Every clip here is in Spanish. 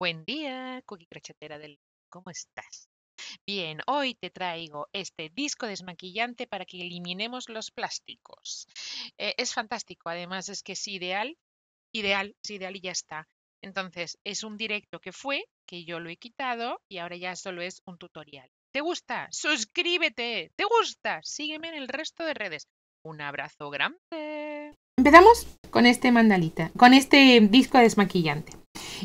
Buen día, Cookie Crochetera del... ¿Cómo estás? Bien, hoy te traigo este disco desmaquillante para que eliminemos los plásticos. Es fantástico, además es que es ideal, es ideal y ya está. Entonces, es un directo que yo lo he quitado y ahora ya solo es un tutorial. ¿Te gusta? Suscríbete. ¿Te gusta? Sígueme en el resto de redes. Un abrazo grande. Empezamos con este mandalita, con este disco desmaquillante.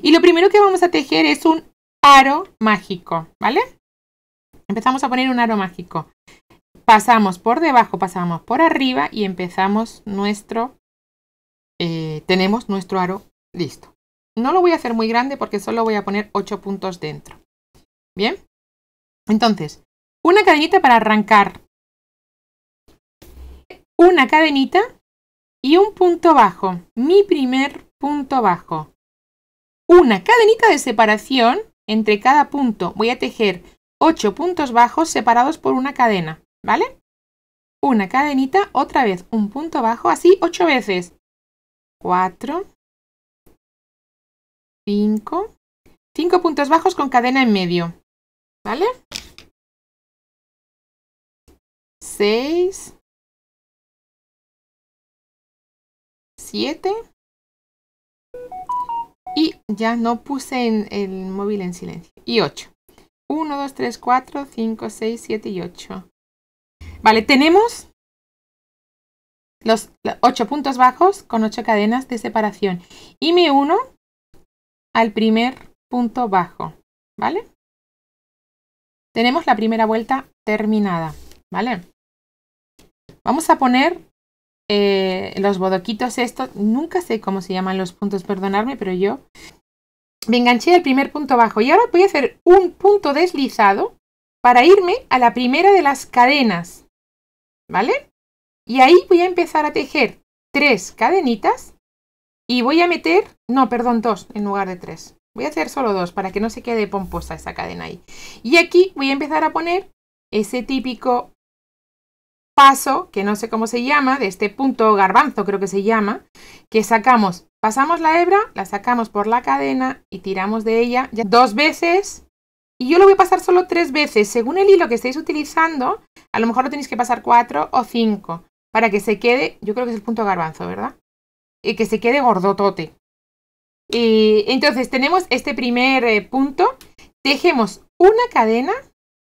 Y lo primero que vamos a tejer es un aro mágico, ¿vale? Empezamos a poner un aro mágico. Pasamos por debajo, pasamos por arriba y empezamos tenemos nuestro aro listo. No lo voy a hacer muy grande porque solo voy a poner 8 puntos dentro. ¿Bien? Entonces, una cadenita para arrancar. Una cadenita y un punto bajo. Mi primer punto bajo. Una cadenita de separación entre cada punto. Voy a tejer 8 puntos bajos separados por una cadena, ¿vale? Una cadenita, otra vez un punto bajo, así 8 veces. 4, 5, 5 puntos bajos con cadena en medio, ¿vale? 6, 7 y ya no puse el móvil en silencio. Y 8. 1, 2, 3, 4, 5, 6, 7 y 8. Vale, tenemos los 8 puntos bajos con 8 cadenas de separación. Y me uno al primer punto bajo, ¿vale? Tenemos la primera vuelta terminada, ¿vale? Vamos a poner los bodoquitos estos. Nunca sé cómo se llaman los puntos, perdonadme, pero yo me enganché al primer punto bajo. Y ahora voy a hacer un punto deslizado para irme a la primera de las cadenas, ¿vale? Y ahí voy a empezar a tejer 3 cadenitas y voy a meter, no, perdón, 2 en lugar de 3. Voy a hacer solo 2 para que no se quede pomposa esa cadena ahí. Y aquí voy a empezar a poner ese típico paso, que no sé cómo se llama, de este punto garbanzo creo que se llama, que sacamos, pasamos la hebra, la sacamos por la cadena y tiramos de ella ya 2 veces. Y yo lo voy a pasar solo 3 veces. Según el hilo que estéis utilizando, a lo mejor lo tenéis que pasar 4 o 5 para que se quede, yo creo que es el punto garbanzo, ¿verdad? Y que se quede gordotote. Y entonces tenemos este primer punto, tejemos una cadena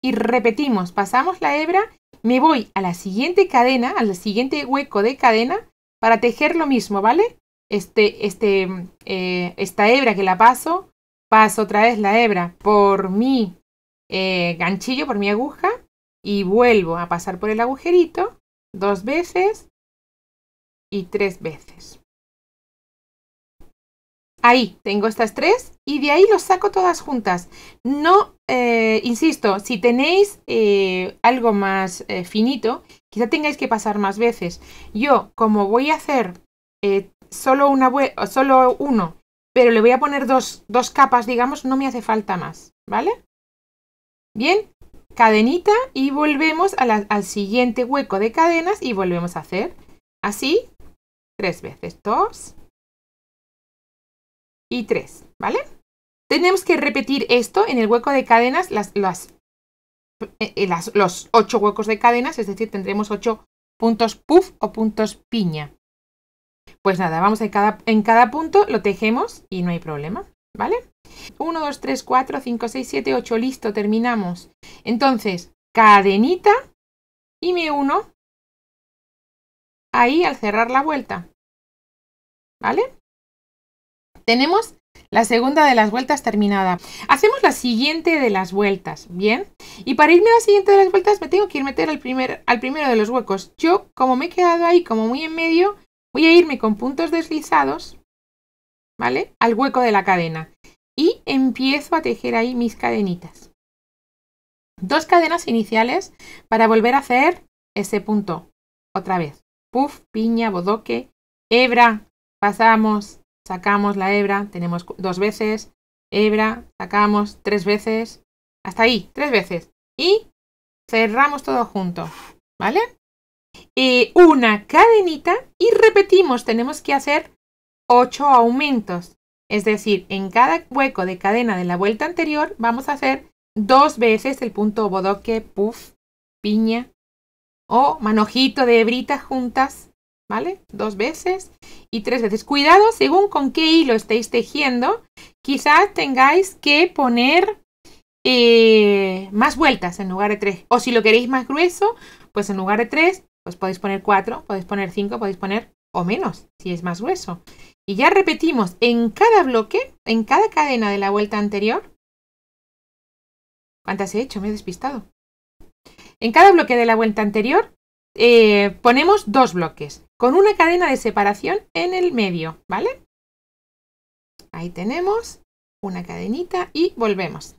y repetimos, pasamos la hebra, me voy a la siguiente cadena, al siguiente hueco de cadena para tejer lo mismo, ¿vale? Esta hebra que la paso otra vez la hebra por mi ganchillo, por mi aguja y vuelvo a pasar por el agujerito 2 veces y 3 veces. Ahí tengo estas 3 y de ahí los saco todas juntas. No, insisto, si tenéis algo más finito, quizá tengáis que pasar más veces. Yo, como voy a hacer solo uno, pero le voy a poner dos capas, digamos, no me hace falta más, ¿vale? Bien, cadenita y volvemos al siguiente hueco de cadenas y volvemos a hacer así 3 veces. 2 y 3, ¿vale? Tenemos que repetir esto en el hueco de cadenas, los 8 huecos de cadenas, es decir, tendremos 8 puntos puff o puntos piña. Pues nada, vamos en cada punto, lo tejemos y no hay problema, ¿vale? 1, 2, 3, 4, 5, 6, 7, 8, listo, terminamos. Entonces, cadenita y me uno ahí al cerrar la vuelta, ¿vale? Tenemos la segunda de las vueltas terminada. Hacemos la siguiente de las vueltas, ¿bien? Y para irme a la siguiente de las vueltas me tengo que ir a meter al primero de los huecos. Yo, como me he quedado ahí como muy en medio, voy a irme con puntos deslizados, ¿vale? Al hueco de la cadena. Y empiezo a tejer ahí mis cadenitas. 2 cadenas iniciales para volver a hacer ese punto. Otra vez. Puff, piña, bodoque, hebra, pasamos, sacamos la hebra, tenemos 2 veces, hebra, sacamos 3 veces, hasta ahí, 3 veces. Y cerramos todo junto, ¿vale? Una cadenita y repetimos, tenemos que hacer 8 aumentos. Es decir, en cada hueco de cadena de la vuelta anterior vamos a hacer 2 veces el punto bodoque, puff, piña o manojito de hebritas juntas, ¿vale? 2 veces y 3 veces. Cuidado según con qué hilo estéis tejiendo. Quizás tengáis que poner más vueltas en lugar de 3. O si lo queréis más grueso, pues en lugar de 3, pues podéis poner 4, podéis poner 5, podéis poner o menos, si es más grueso. Y ya repetimos en cada bloque, en cada cadena de la vuelta anterior. ¿Cuántas he hecho? Me he despistado. En cada bloque de la vuelta anterior ponemos 2 bloques, con una cadena de separación en el medio, ¿vale? Ahí tenemos una cadenita y volvemos.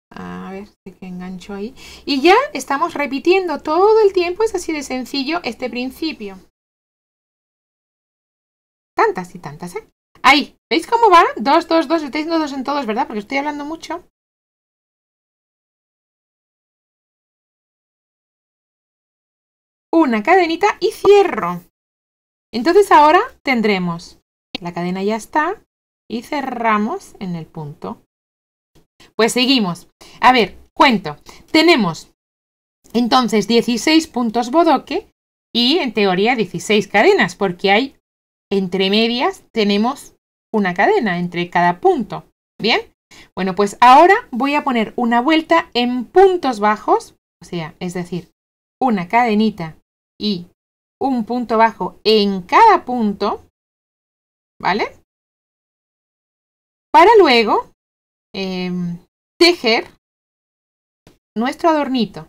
A ver si que engancho ahí. Y ya estamos repitiendo todo el tiempo, es así de sencillo este principio. Tantas y tantas, ¿eh? Ahí, ¿veis cómo va? 2, 2, 2, estáis diciendo 2 en todos, ¿verdad? Porque estoy hablando mucho. Una cadenita y cierro. Entonces ahora tendremos, la cadena ya está y cerramos en el punto. Pues seguimos. A ver, cuento. Tenemos entonces 16 puntos bodoque y en teoría 16 cadenas, porque hay entre medias tenemos una cadena entre cada punto. ¿Bien? Bueno, pues ahora voy a poner una vuelta en puntos bajos, o sea, es decir, una cadenita y un punto bajo en cada punto, ¿vale? Para luego tejer nuestro adornito.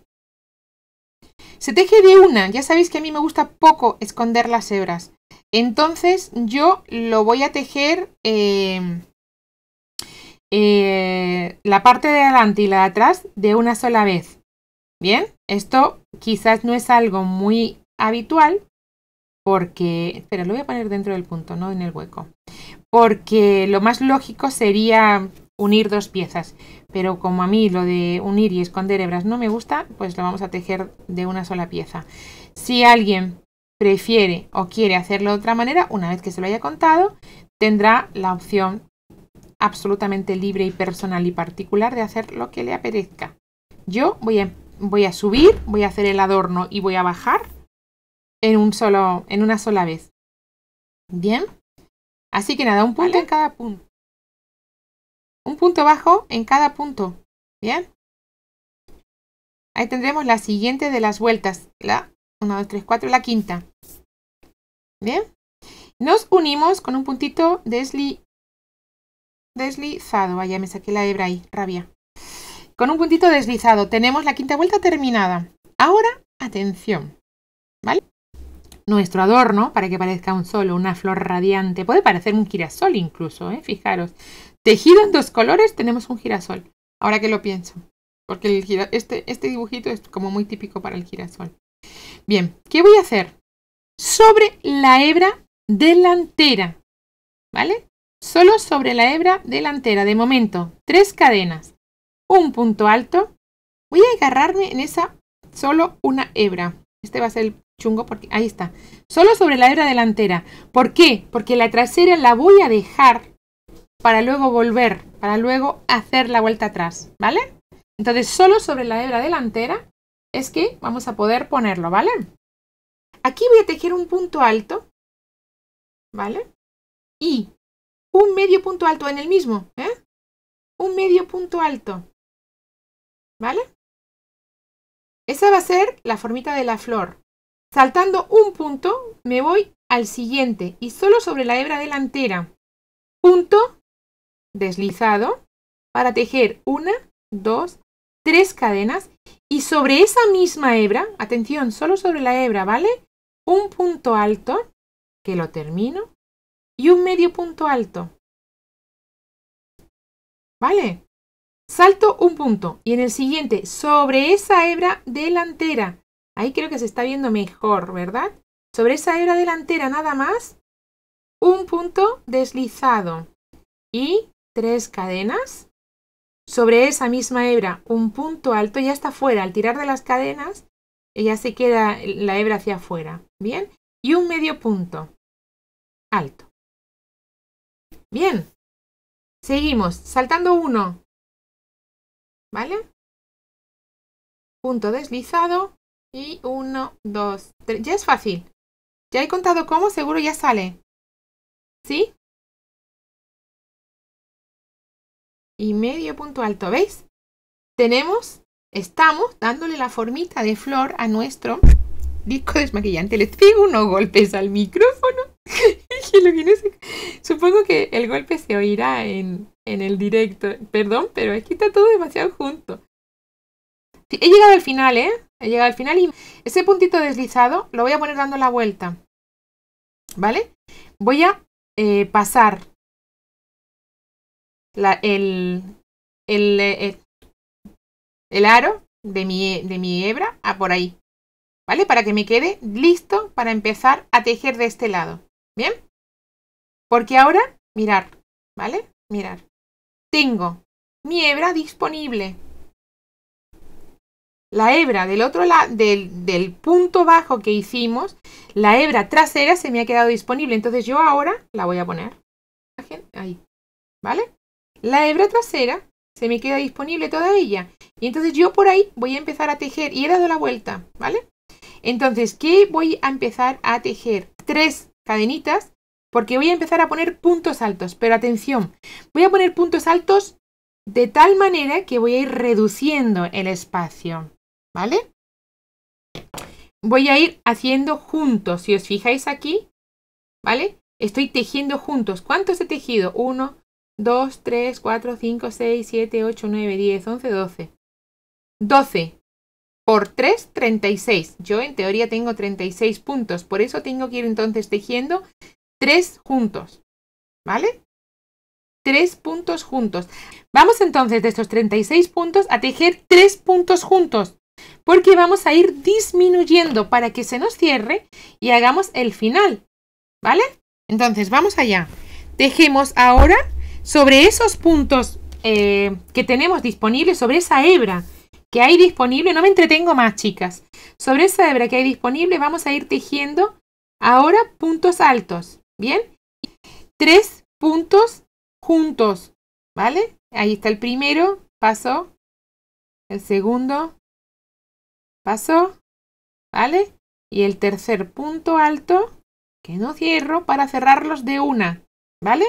Se teje de una, ya sabéis que a mí me gusta poco esconder las hebras. Entonces yo lo voy a tejer la parte de adelante y la de atrás de una sola vez. Bien, esto quizás no es algo muy habitual porque, espera, lo voy a poner dentro del punto, no en el hueco, porque lo más lógico sería unir 2 piezas, pero como a mí lo de unir y esconder hebras no me gusta, pues lo vamos a tejer de una sola pieza. Si alguien prefiere o quiere hacerlo de otra manera, una vez que se lo haya contado, tendrá la opción absolutamente libre y personal y particular de hacer lo que le apetezca. Yo voy a subir, voy a hacer el adorno y voy a bajar en una sola vez. Bien, así que nada, un punto en cada punto. Un punto bajo en cada punto. Bien. Ahí tendremos la siguiente de las vueltas. La 1, 2, 3, 4, la quinta. Bien. Nos unimos con un puntito deslizado. Vaya, me saqué la hebra ahí, rabia. Con un puntito deslizado tenemos la quinta vuelta terminada. Ahora, atención. ¿Vale? Nuestro adorno, para que parezca un sol o una flor radiante, puede parecer un girasol incluso, fijaros. Tejido en 2 colores tenemos un girasol. Ahora que lo pienso, porque este dibujito es como muy típico para el girasol. Bien, ¿qué voy a hacer? Sobre la hebra delantera, ¿vale? Solo sobre la hebra delantera. De momento, 3 cadenas, un punto alto. Voy a agarrarme en esa solo una hebra. Este va a ser el chungo porque ahí está. Solo sobre la hebra delantera. ¿Por qué? Porque la trasera la voy a dejar para luego volver, para luego hacer la vuelta atrás, ¿vale? Entonces, solo sobre la hebra delantera es que vamos a poder ponerlo, ¿vale? Aquí voy a tejer un punto alto, ¿vale? Y un medio punto alto en el mismo, Un medio punto alto, ¿vale? Esa va a ser la formita de la flor. Saltando un punto, me voy al siguiente y solo sobre la hebra delantera, punto deslizado para tejer 1, 2, 3 cadenas y sobre esa misma hebra, atención, solo sobre la hebra, ¿vale? Un punto alto, que lo termino, y un medio punto alto, ¿vale? Salto un punto y en el siguiente, sobre esa hebra delantera, ahí creo que se está viendo mejor, ¿verdad? Sobre esa hebra delantera nada más, un punto deslizado y 3 cadenas. Sobre esa misma hebra, un punto alto, ya está fuera. Al tirar de las cadenas, ya se queda la hebra hacia afuera. Bien, y un medio punto alto. Bien. Seguimos, saltando 1. ¿Vale? Punto deslizado y 1, 2, 3. Ya es fácil. Ya he contado cómo, seguro ya sale. ¿Sí? Y medio punto alto, ¿veis? Estamos dándole la formita de flor a nuestro disco desmaquillante. Le pego unos golpes al micrófono. Supongo que el golpe se oirá en el directo. Perdón, pero es que está todo demasiado junto. Sí, he llegado al final, ¿eh? He llegado al final y ese puntito deslizado lo voy a poner dando la vuelta. ¿Vale? Voy a pasar el aro de mi hebra a por ahí. ¿Vale? Para que me quede listo para empezar a tejer de este lado. ¿Bien? Porque ahora, mirar, ¿vale? Mirar. Tengo mi hebra disponible. La hebra del otro lado, del punto bajo que hicimos, la hebra trasera se me ha quedado disponible. Entonces yo ahora la voy a poner. Ahí. ¿Vale? La hebra trasera se me queda disponible toda ella. Y entonces yo por ahí voy a empezar a tejer. Y he dado la vuelta, ¿vale? Entonces, ¿qué voy a empezar a tejer? 3 cadenitas, porque voy a empezar a poner puntos altos. Pero atención, voy a poner puntos altos de tal manera que voy a ir reduciendo el espacio, ¿vale? Voy a ir haciendo juntos. Si os fijáis aquí, ¿vale? Estoy tejiendo juntos. ¿Cuántos he tejido? 1, 2, 3, 4, 5, 6, 7, 8, 9, 10, 11, 12. 12. Por 3, 36. Yo en teoría tengo 36 puntos. Por eso tengo que ir entonces tejiendo 3 juntos. ¿Vale? 3 puntos juntos. Vamos entonces de estos 36 puntos a tejer 3 puntos juntos. Porque vamos a ir disminuyendo para que se nos cierre y hagamos el final. ¿Vale? Entonces vamos allá. Tejemos ahora sobre esos puntos que tenemos disponibles, sobre esa hebra que hay disponible. No me entretengo más, chicas. Sobre esa hebra que hay disponible vamos a ir tejiendo ahora puntos altos. ¿Bien? 3 puntos juntos. ¿Vale? Ahí está el primero. Pasó. El segundo. Pasó. ¿Vale? Y el tercer punto alto que no cierro para cerrarlos de una. ¿Vale?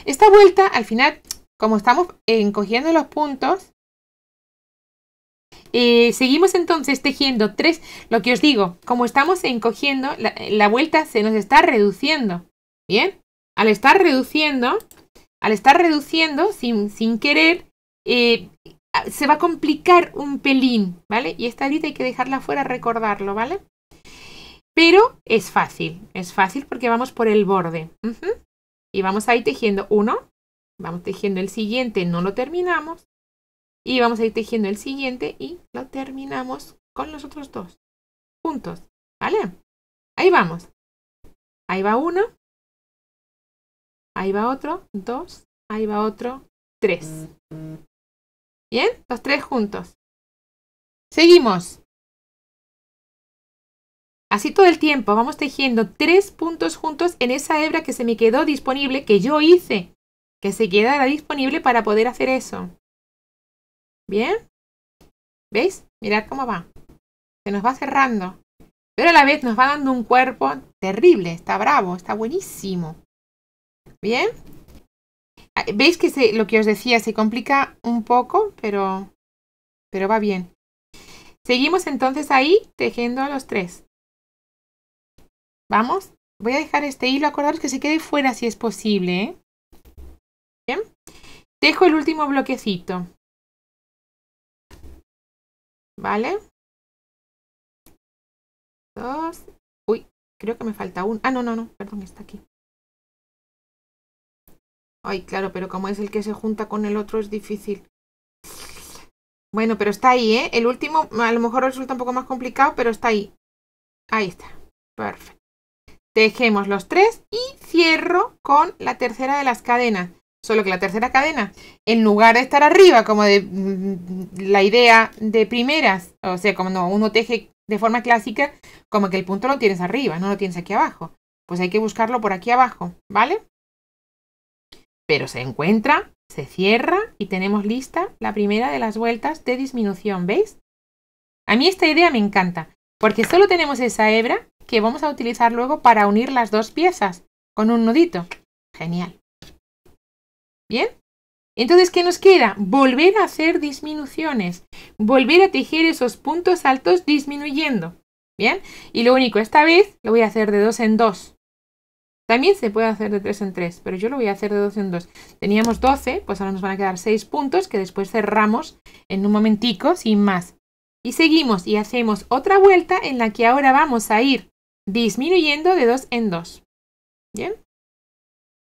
Esta vuelta, al final, como estamos encogiendo los puntos, seguimos entonces tejiendo 3, lo que os digo, como estamos encogiendo, la vuelta se nos está reduciendo. ¿Bien? Al estar reduciendo sin querer, se va a complicar un pelín, ¿vale? Y esta herida hay que dejarla fuera, recordarlo, ¿vale? Pero es fácil porque vamos por el borde. Y vamos a ir tejiendo uno, vamos tejiendo el siguiente, no lo terminamos. Y vamos a ir tejiendo el siguiente y lo terminamos con los otros 2 juntos, ¿vale? Ahí vamos. Ahí va uno. Ahí va otro, 2. Ahí va otro, 3. ¿Bien? Los 3 juntos. Seguimos. Así todo el tiempo vamos tejiendo 3 puntos juntos en esa hebra que se me quedó disponible, que yo hice que se quedara disponible para poder hacer eso. ¿Bien? ¿Veis? Mirad cómo va. Se nos va cerrando. Pero a la vez nos va dando un cuerpo terrible. Está bravo, está buenísimo. ¿Bien? ¿Veis que lo que os decía se complica un poco, pero va bien? Seguimos entonces ahí tejiendo a los 3. Vamos. Voy a dejar este hilo. Acordaros que se quede fuera si es posible, ¿eh? Bien. Tejo el último bloquecito. ¿Vale? 2. Uy, creo que me falta uno. Ah, no, perdón, está aquí. Ay, claro, pero como es el que se junta con el otro es difícil. Bueno, pero está ahí, ¿eh? El último a lo mejor resulta un poco más complicado, pero está ahí. Ahí está. Perfecto. Tejemos los 3 y cierro con la tercera de las cadenas. Solo que la tercera cadena, en lugar de estar arriba, como de la idea de primeras, o sea, como no, uno teje de forma clásica, como que el punto lo tienes arriba, no lo tienes aquí abajo. Pues hay que buscarlo por aquí abajo, ¿vale? Pero se encuentra, se cierra y tenemos lista la primera de las vueltas de disminución, ¿veis? A mí esta idea me encanta, porque solo tenemos esa hebra que vamos a utilizar luego para unir las dos piezas con un nudito. Genial. ¿Bien? Entonces, ¿qué nos queda? Volver a hacer disminuciones, volver a tejer esos puntos altos disminuyendo. ¿Bien? Y lo único, esta vez lo voy a hacer de 2 en 2. También se puede hacer de 3 en 3, pero yo lo voy a hacer de 2 en 2. Teníamos 12, pues ahora nos van a quedar 6 puntos que después cerramos en un momentico sin más. Y seguimos y hacemos otra vuelta en la que ahora vamos a ir disminuyendo de 2 en 2. ¿Bien?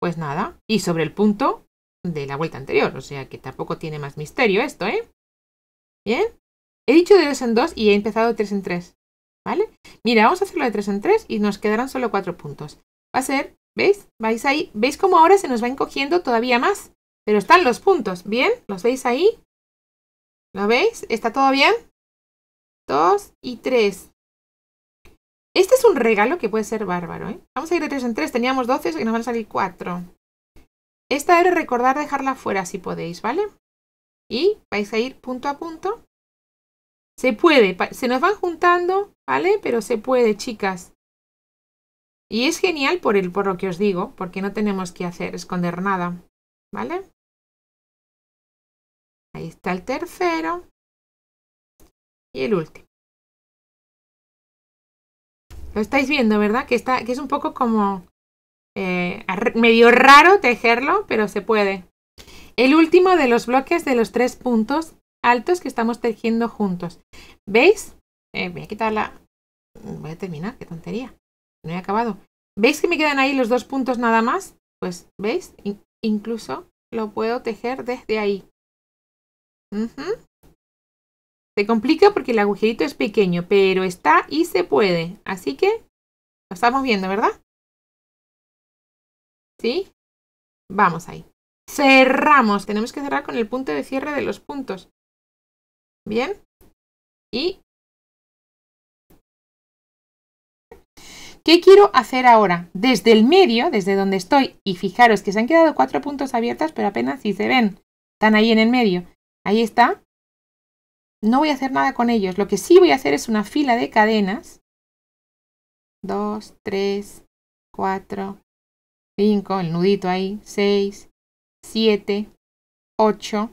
Pues nada, y sobre el punto de la vuelta anterior, o sea que tampoco tiene más misterio esto, ¿eh? ¿Bien? He dicho de 2 en 2 y he empezado de 3 en 3, ¿vale? Mira, vamos a hacerlo de 3 en 3 y nos quedarán solo 4 puntos. Va a ser, ¿veis? ¿Vais ahí? ¿Veis cómo ahora se nos va encogiendo todavía más? Pero están los puntos, ¿bien? ¿Los veis ahí? ¿Lo veis? ¿Está todo bien? 2 y 3. Este es un regalo que puede ser bárbaro, ¿eh? Vamos a ir de 3 en 3. Teníamos 12, y nos van a salir 4. Esta era recordar dejarla fuera si podéis, ¿vale? Y vais a ir punto a punto. Se puede, se nos van juntando, ¿vale? Pero se puede, chicas. Y es genial por lo que os digo, porque no tenemos que esconder nada, ¿vale? Ahí está el tercero. Y el último. Lo estáis viendo, ¿verdad? Que es un poco como medio raro tejerlo, pero se puede. El último de los bloques de los 3 puntos altos que estamos tejiendo juntos. ¿Veis? Voy a quitarla. Voy a terminar, qué tontería. No he acabado. ¿Veis que me quedan ahí los 2 puntos nada más? Pues, ¿veis? Incluso lo puedo tejer desde ahí. Se complica porque el agujerito es pequeño, pero está y se puede. Así que lo estamos viendo, ¿verdad? ¿Sí? Vamos ahí. Cerramos. Tenemos que cerrar con el punto de cierre de los puntos. ¿Bien? Y ¿qué quiero hacer ahora? Desde el medio, desde donde estoy, y fijaros que se han quedado 4 puntos abiertos, pero apenas si se ven. Están ahí en el medio. Ahí está. No voy a hacer nada con ellos. Lo que sí voy a hacer es una fila de cadenas. 2, 3, 4, 5, el nudito ahí, 6, 7, 8,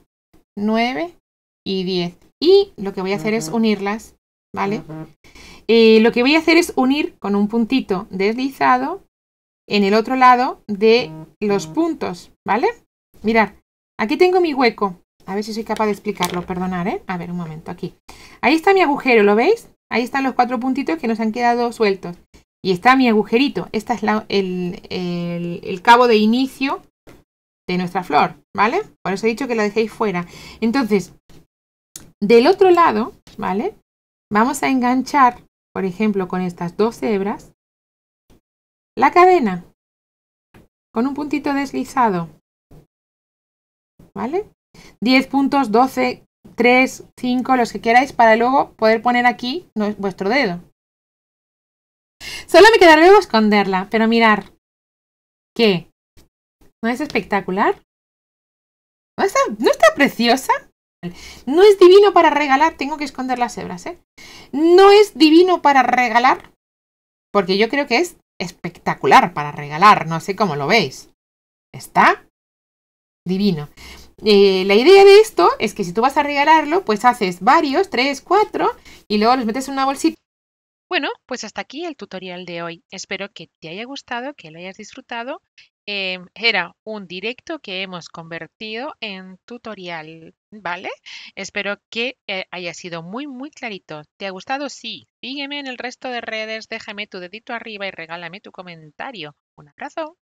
9 y 10. Y lo que voy a hacer es unirlas, ¿vale? Lo que voy a hacer es unir con un puntito deslizado en el otro lado de los puntos, ¿vale? Mirad, aquí tengo mi hueco. A ver si soy capaz de explicarlo, perdonad, ¿eh? A ver, un momento, aquí. Ahí está mi agujero, ¿lo veis? Ahí están los 4 puntitos que nos han quedado sueltos. Y está mi agujerito. Este es el cabo de inicio de nuestra flor, ¿vale? Por eso he dicho que lo dejéis fuera. Entonces, del otro lado, ¿vale? Vamos a enganchar, por ejemplo, con estas 2 hebras, la cadena con un puntito deslizado, ¿vale? 10 puntos, 12, 3, 5, los que queráis, para luego poder poner aquí vuestro dedo. Solo me queda luego esconderla, pero mirar. ¿Qué? ¿No es espectacular? ¿No está preciosa? No es divino para regalar, tengo que esconder las hebras, ¿eh? No es divino para regalar, porque yo creo que es espectacular para regalar, no sé cómo lo veis. Está divino. La idea de esto es que si tú vas a regalarlo, pues haces varios, 3, 4, y luego los metes en una bolsita. Bueno, pues hasta aquí el tutorial de hoy. Espero que te haya gustado, que lo hayas disfrutado. Era un directo que hemos convertido en tutorial, ¿vale? Espero que haya sido muy, muy clarito. ¿Te ha gustado? Sí. Sígueme en el resto de redes, déjame tu dedito arriba y regálame tu comentario. Un abrazo.